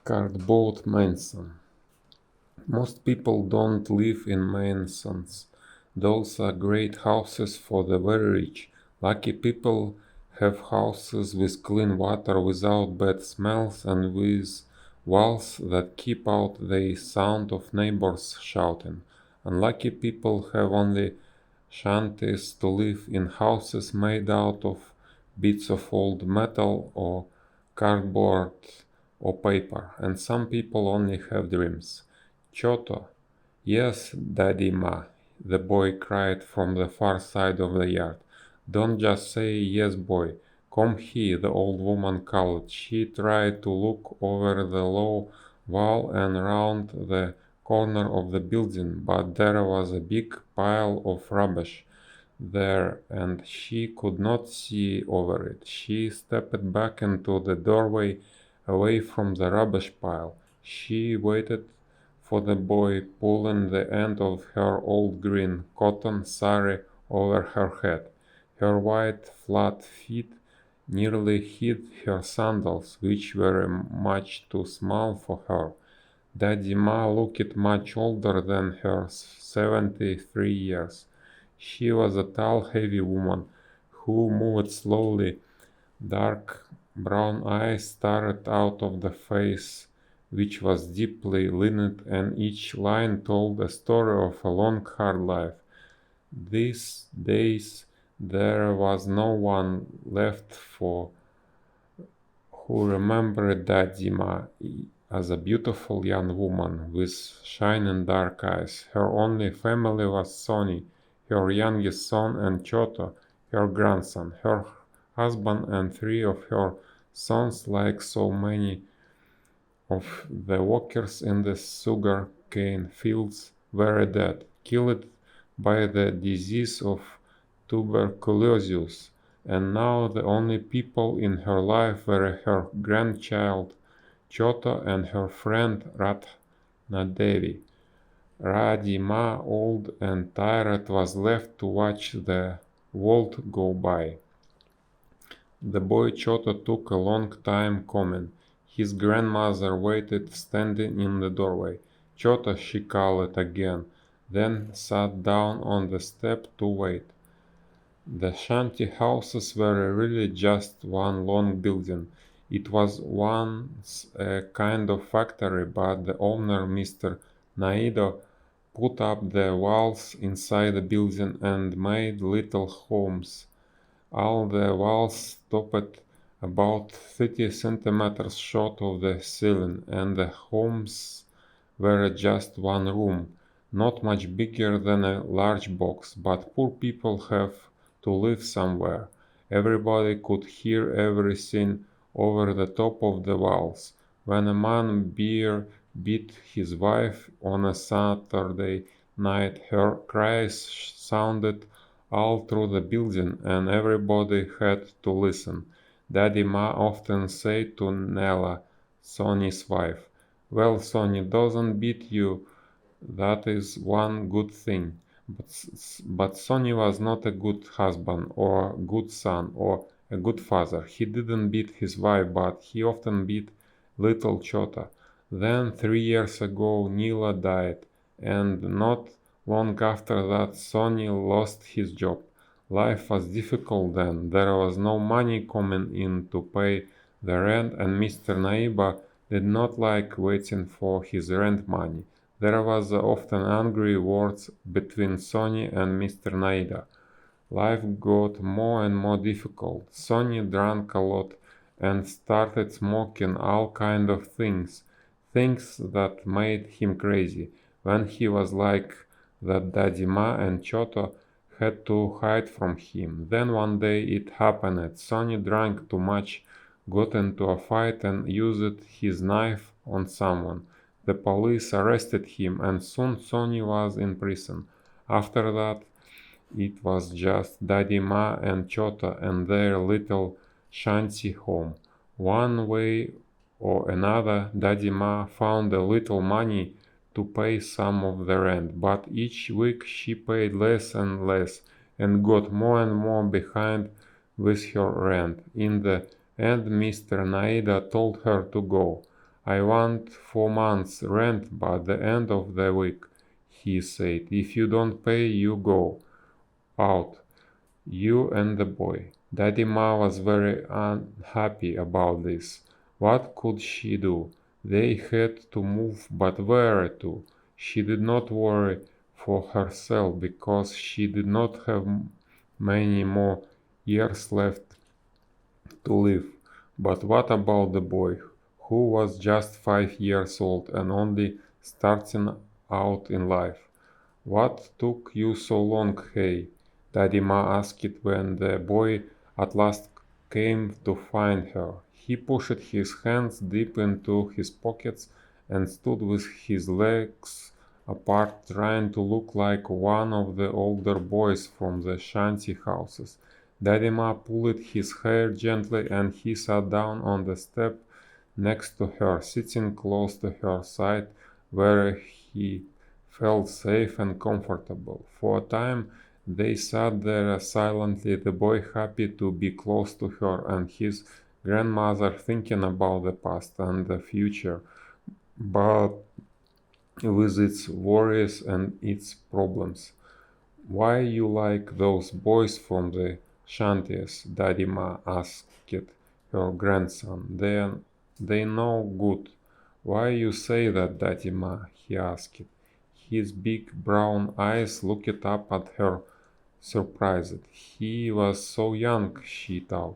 Cardboard mansion. Most people don't live in mansions. Those are great houses for the very rich. Lucky people have houses with clean water, without bad smells, and with walls that keep out the sound of neighbors shouting. Unlucky people have only shanties to live in, houses made out of bits of old metal or cardboard or paper, and some people only have dreams. Choto. Yes, Daddy Ma, the boy cried from the far side of the yard. Don't just say yes, boy. Come here, the old woman called. She tried to look over the low wall and round the corner of the building, but there was a big pile of rubbish there and she could not see over it. She stepped back into the doorway away from the rubbish pile. She waited for the boy, pulling the end of her old green cotton sari over her head. Her white flat feet nearly hid her sandals, which were much too small for her. Daddy Ma looked much older than her 73 years. She was a tall, heavy woman who moved slowly. Dark brown eyes stared out of the face, which was deeply lined, and each line told a story of a long, hard life. These days there was no one left for who remembered Daddy Ma as a beautiful young woman with shining dark eyes. Her only family was Sonny, her youngest son, and Choto, her grandson. Her husband and three of her sons, like so many of the workers in the sugar cane fields, were dead, killed by the disease of tuberculosis, and now the only people in her life were her grandchild Choto and her friend Ratna Devi. Radima, old and tired, was left to watch the world go by. The boy Choto took a long time coming. His grandmother waited standing in the doorway. Choto, she called again, then sat down on the step to wait. The shanty houses were really just one long building. It was once a kind of factory, but the owner, Mr. Naido, put up the walls inside the building and made little homes. All the walls stopped about 30 centimeters short of the ceiling, and the homes were just one room, not much bigger than a large box, but poor people have to live somewhere. Everybody could hear everything over the top of the walls. When a man beat his wife on a Saturday night, her cries sounded all through the building, and everybody had to listen. Daddy Ma often said to Nella, Sonny's wife, "Well, Sonny doesn't beat you, that is one good thing." But Sonny was not a good husband, or a good son, or a good father. He didn't beat his wife, but he often beat little Chota. Then 3 years ago Nila died, and not long after that Sonny lost his job. Life was difficult then. There was no money coming in to pay the rent, and Mr. Naiba did not like waiting for his rent money. There was often angry words between Sonny and Mr. Naida. Life got more and more difficult. Sonny drank a lot and started smoking all kind of things that made him crazy. When he was like that, Daddy Ma and Choto had to hide from him. Then one day it happened. Sonny drank too much, got into a fight, and used his knife on someone. The police arrested him, and soon Sonny was in prison. After that, it was just Daddy Ma and Chota and their little shanty home. One way or another, Daddy Ma found a little money to pay some of the rent, but each week she paid less and less and got more and more behind with her rent. In the end, Mr. Naida told her to go. I want 4 months' rent by the end of the week, he said. If you don't pay, you go out, you and the boy. Daddy Ma was very unhappy about this. What could she do? They had to move, but where to? She did not worry for herself because she did not have many more years left to live. But what about the boy, who was just 5 years old and only starting out in life? What took you so long, hey? Daddy Ma asked when the boy at last came to find her. He pushed his hands deep into his pockets and stood with his legs apart, trying to look like one of the older boys from the shanty houses. Daddy Ma pulled his hair gently and he sat down on the step next to her, sitting close to her side where he felt safe and comfortable. For a time they sat there silently, the boy happy to be close to her and his grandmother thinking about the past and the future, but with its worries and its problems. Why you like those boys from the shanties? Daddy Ma asked her grandson. They know good. Why you say that, Daddy Ma? He asked. His big brown eyes looked up at her, surprised. He was so young, she thought.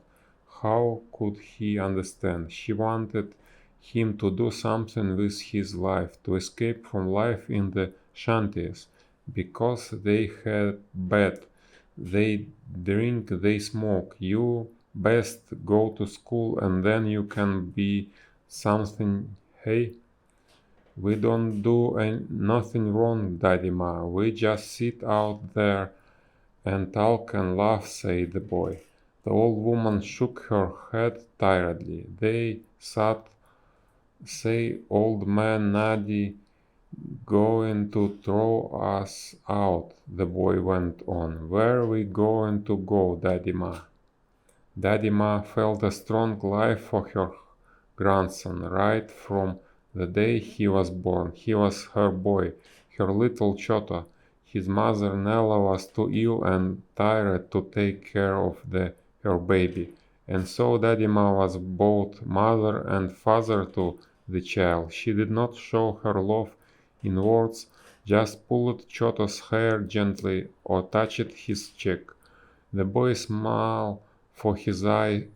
How could he understand? She wanted him to do something with his life, to escape from life in the shanties, because they had bad. They drink, they smoke. You best go to school and then you can be something. Hey, we don't do nothing wrong, Daddy Ma. We just sit out there and talk and laugh, said the boy. The old woman shook her head tiredly. They sat, say, old man Nadi going to throw us out, the boy went on. Where we going to go, Daddy Ma? Daddy Ma felt a strong life for her grandson right from the day he was born. He was her boy, her little Chota. His mother Nella was too ill and tired to take care of her baby, and so Daddy Ma was both mother and father to the child. She did not show her love in words, just pulled Chota's hair gently or touched his cheek. The boy smiled for his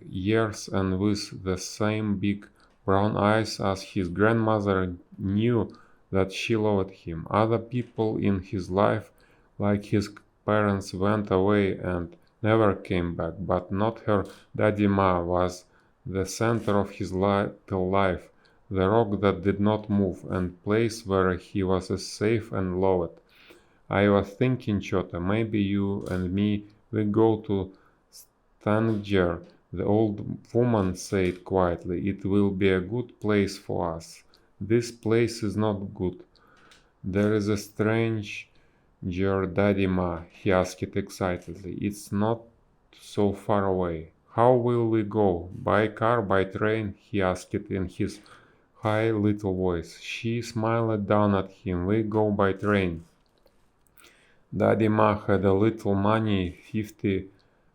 years and with the same big brown eyes as his grandmother knew that she loved him. Other people in his life, like his parents, went away and never came back, but not her. Daddy Ma was the center of his little life, the rock that did not move, and place where he was safe and loved. I was thinking, Chota, maybe you and me will go to Tangier, the old woman said quietly. It will be a good place for us. This place is not good. There is a stranger, Daddy Ma, he asked excitedly. It's not so far away. How will we go? By car, by train? He asked in his high little voice. She smiled down at him. We go by train. Daddy Ma had a little money, 50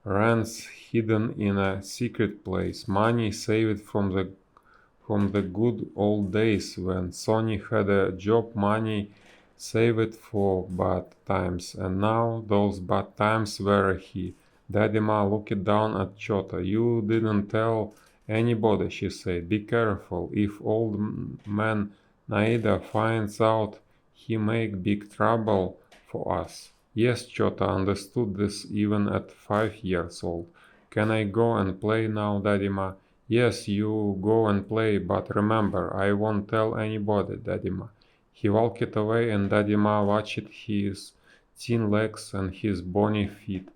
rands hidden in a secret place, money saved from the good old days when Sonny had a job, money saved for bad times, and now those bad times were he. Daddy Ma looked down at Chota. You didn't tell anybody, she said. Be careful. If old man Naida finds out, he make big trouble for us. Yes, Chota understood this even at 5 years old. Can I go and play now, Daddy Ma? Yes, you go and play, but remember, I won't tell anybody, Daddy Ma. He walked away and Daddy Ma watched his thin legs and his bony feet,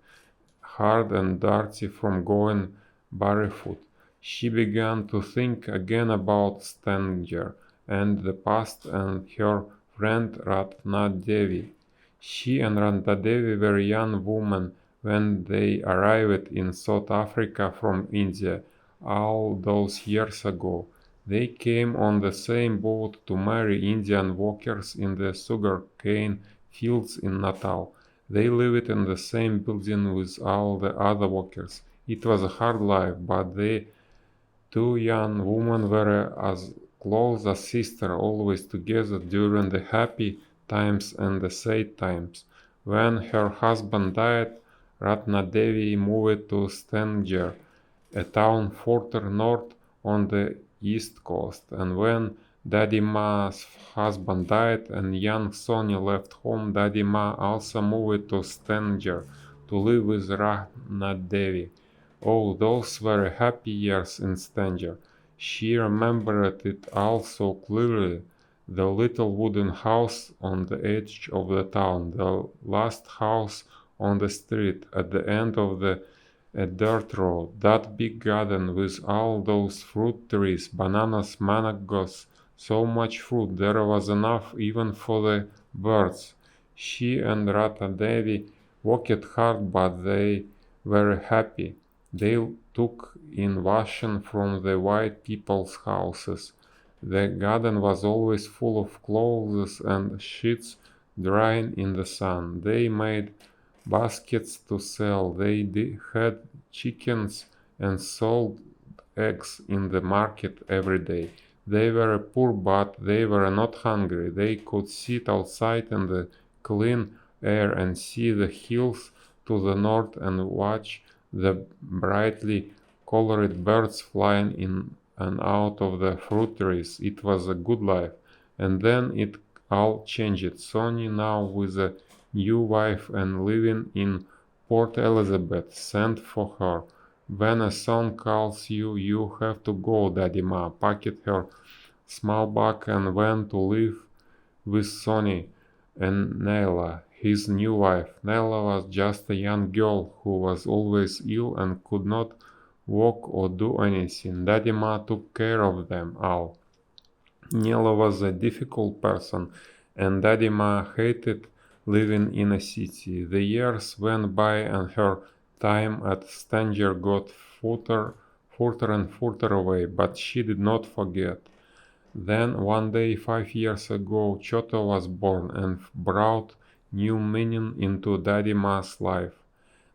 hard and dirty from going barefoot. She began to think again about Stanger and the past and her friend Ratna Devi. She and Ratna Devi were young women when they arrived in South Africa from India all those years ago. They came on the same boat to marry Indian workers in the sugar cane fields in Natal. They lived in the same building with all the other workers. It was a hard life, but the two young women were as close as sisters, always together during the happy times and the sad times. When her husband died, Ratnadevi moved to Stanger, a town further north on the east coast, and when Daddy Ma's husband died and young Sonia left home, Daddy Ma also moved to Stanger to live with Ratnadevi. Oh, those were happy years in Stanger. She remembered it all so clearly. The little wooden house on the edge of the town, the last house on the street at the end of the a dirt road, that big garden with all those fruit trees, bananas, mangoes, so much fruit, there was enough even for the birds. She and Rata Devi worked hard, but they were happy. They took in washing from the white people's houses. The garden was always full of clothes and sheets drying in the sun. They made baskets to sell. They had chickens and sold eggs in the market every day. They were poor, but they were not hungry. They could sit outside in the clean air and see the hills to the north and watch the brightly colored birds flying in and out of the fruit trees. It was a good life. And then it all changed. Sonny, now with a new wife and living in Port Elizabeth, sent for her. When a son calls you, you have to go, Daddy Ma. Packed her small bag and went to live with Sonny and Nayla, his new wife. Nayla was just a young girl who was always ill and could not walk or do anything. Daddy Ma took care of them all. Nayla was a difficult person, and Daddy Ma hated living in a city. The years went by and her time at Stanger got further and further away, but she did not forget. Then one day 5 years ago, Chota was born and brought new meaning into Daddy Ma's life.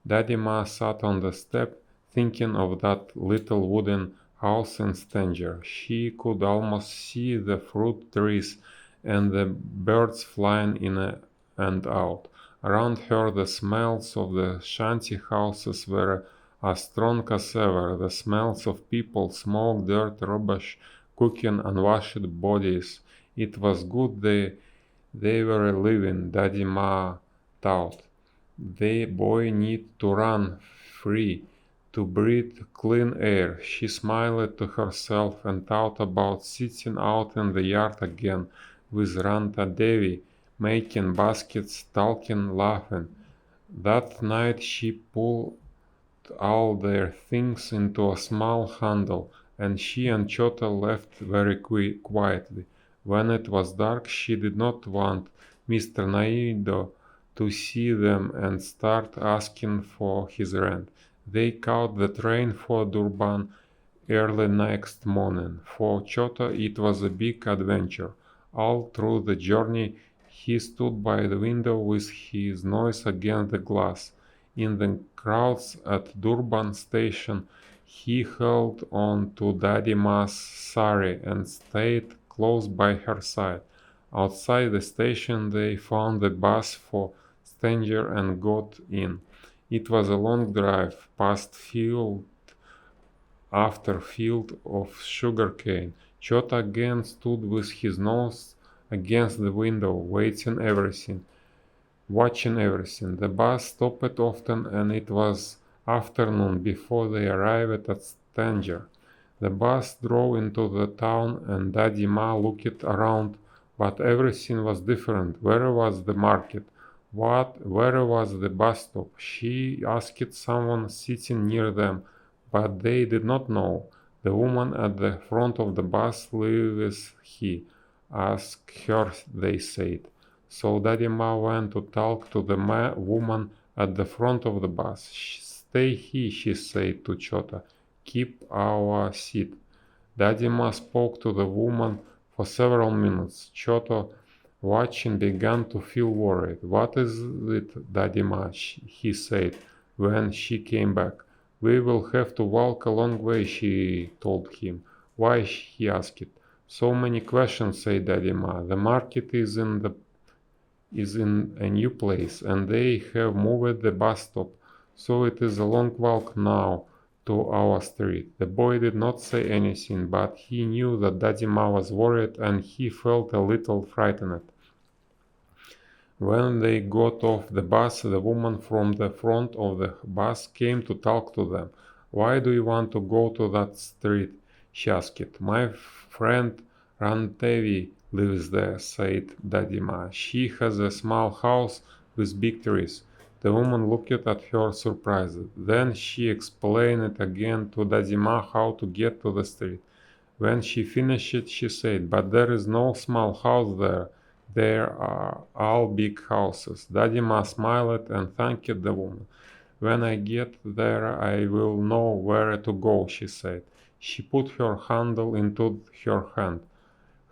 Daddy Ma sat on the step thinking of that little wooden house in Stanger. She could almost see the fruit trees and the birds flying in and out. Around her the smells of the shanty houses were as strong as ever, the smells of people, smoke, dirt, rubbish, cooking, unwashed bodies. It was good they were living, Daddy Ma thought. The boy need to run free, to breathe clean air. She smiled to herself and thought about sitting out in the yard again with Ranta Devi, making baskets, talking, laughing. That night she pulled all their things into a small handle, and she and Chota left very quietly. When it was dark, she did not want Mr. Naido to see them and start asking for his rent. They caught the train for Durban early next morning. For Chota it was a big adventure. All through the journey he stood by the window with his nose against the glass. In the crowds at Durban station he held on to Daddy Ma's sari and stayed close by her side. Outside the station they found the bus for Stanger and got in. It was a long drive past field after field of sugarcane. Chota again stood with his nose against the window, watching everything. The bus stopped often and it was afternoon before they arrived at Stanger. The bus drove into the town and Daddy Ma looked around, but everything was different. Where was the market? Where was the bus stop? She asked someone sitting near them, but they did not know. The woman at the front of the bus lives he. Ask her, they said. So Daddy Ma went to talk to the woman at the front of the bus. Stay here, she said to Chota. Keep our seat. Daddy Ma spoke to the woman for several minutes. Choto, watching, began to feel worried. "What is it, Daddy Ma?" he said when she came back. "We will have to walk a long way," she told him. "Why?" he asked. "So many questions," said Daddy Ma. "The market is in a new place, and they have moved the bus stop, so it is a long walk now to our street." The boy did not say anything, but he knew that Daddy Ma was worried, and he felt a little frightened. When they got off the bus, the woman from the front of the bus came to talk to them. "Why do you want to go to that street?" she asked. "My friend Rantevi lives there," said Daddy Ma. "She has a small house with big trees." The woman looked at her surprised. Then she explained it again to Daddy Ma how to get to the street. When she finished, she said, "But there is no small house there. There are all big houses." Daddy Ma smiled and thanked the woman. "When I get there, I will know where to go," she said. She put her handle into her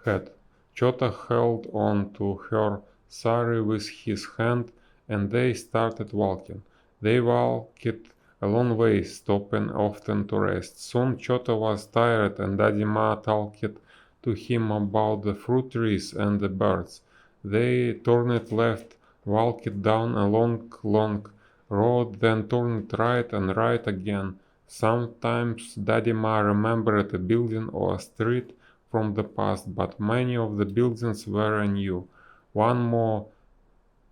head. Chota held on to her sari with his hand, and they started walking. They walked a long way, stopping often to rest. Soon Chota was tired, and Daddy Ma talked to him about the fruit trees and the birds. They turned left, walked down a long road, then turned right and right again. Sometimes Daddy Ma remembered a building or a street from the past, but many of the buildings were new. One more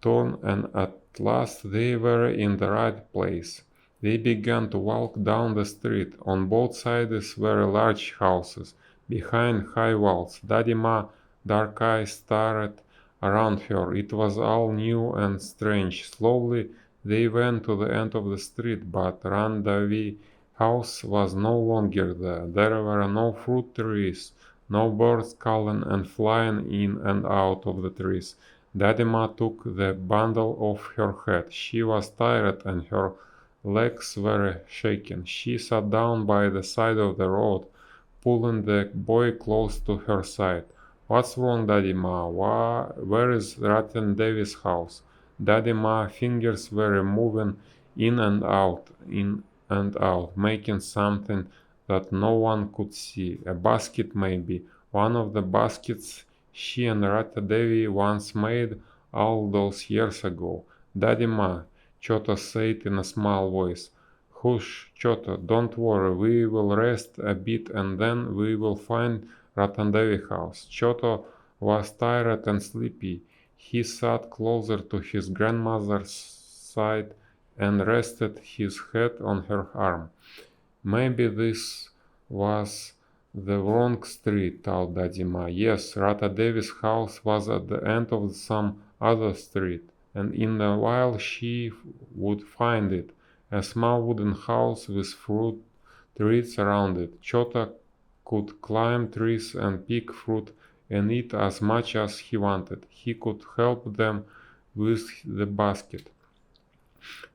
turn, and at last they were in the right place. They began to walk down the street. On both sides were large houses, behind high walls. Daddy Ma, dark eyes, stared around her. It was all new and strange. Slowly they went to the end of the street, but Randavi house was no longer there. There were no fruit trees, no birds calling and flying in and out of the trees. Daddy Ma took the bundle off her head. She was tired and her legs were shaking. She sat down by the side of the road, pulling the boy close to her side. "What's wrong, Daddy Ma? Where is Ratan Devi's house?" Daddy Ma's fingers were moving in and out, making something that no one could see. A basket, maybe. One of the baskets she and Rata Devi once made all those years ago. "Daddy Ma," Chota said in a small voice. "Hush, Chota, don't worry, we will rest a bit and then we will find Ratandevi house." Chota was tired and sleepy. He sat closer to his grandmother's side and rested his head on her arm. Maybe this was the wrong street, thought Daddy Ma. Yes, Rata Devi's house was at the end of some other street, and in a while she would find it. A small wooden house with fruit trees around it. Chota could climb trees and pick fruit and eat as much as he wanted. He could help them with the basket.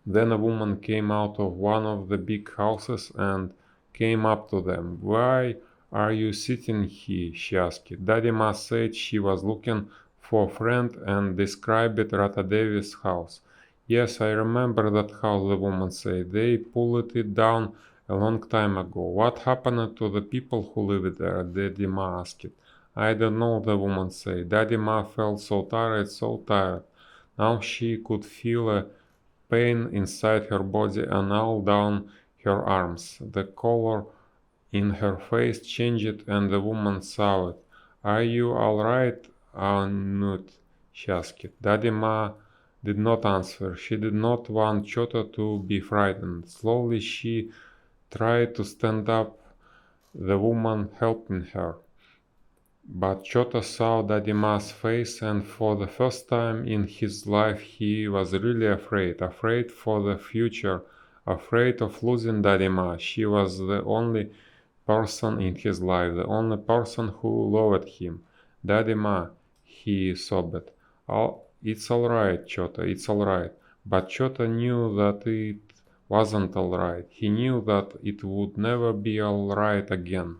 Then a woman came out of one of the big houses and came up to them. "Why are you sitting here?" she asked. Daddy Ma said she was looking for a friend and described Ratadevi's house. "Yes, I remember that house," the woman said. "They pulled it down a long time ago." "What happened to the people who lived there?" Daddy Ma asked. "I don't know," the woman said. Daddy Ma felt so tired, so tired. Now she could feel a pain inside her body and all down her arms. The color in her face changed and the woman saw it. "Are you all right, Anut?" she asked. Daddy Ma did not answer. She did not want Chota to be frightened. Slowly she tried to stand up, the woman helping her. But Chota saw Daddy Ma's face, and for the first time in his life he was really afraid for the future, afraid of losing Daddy Ma. She was the only person in his life, the only person who loved him. "Daddy Ma," he sobbed. "Oh, it's all right, Chota, it's all right." But Chota knew that it wasn't all right. He knew that it would never be all right again.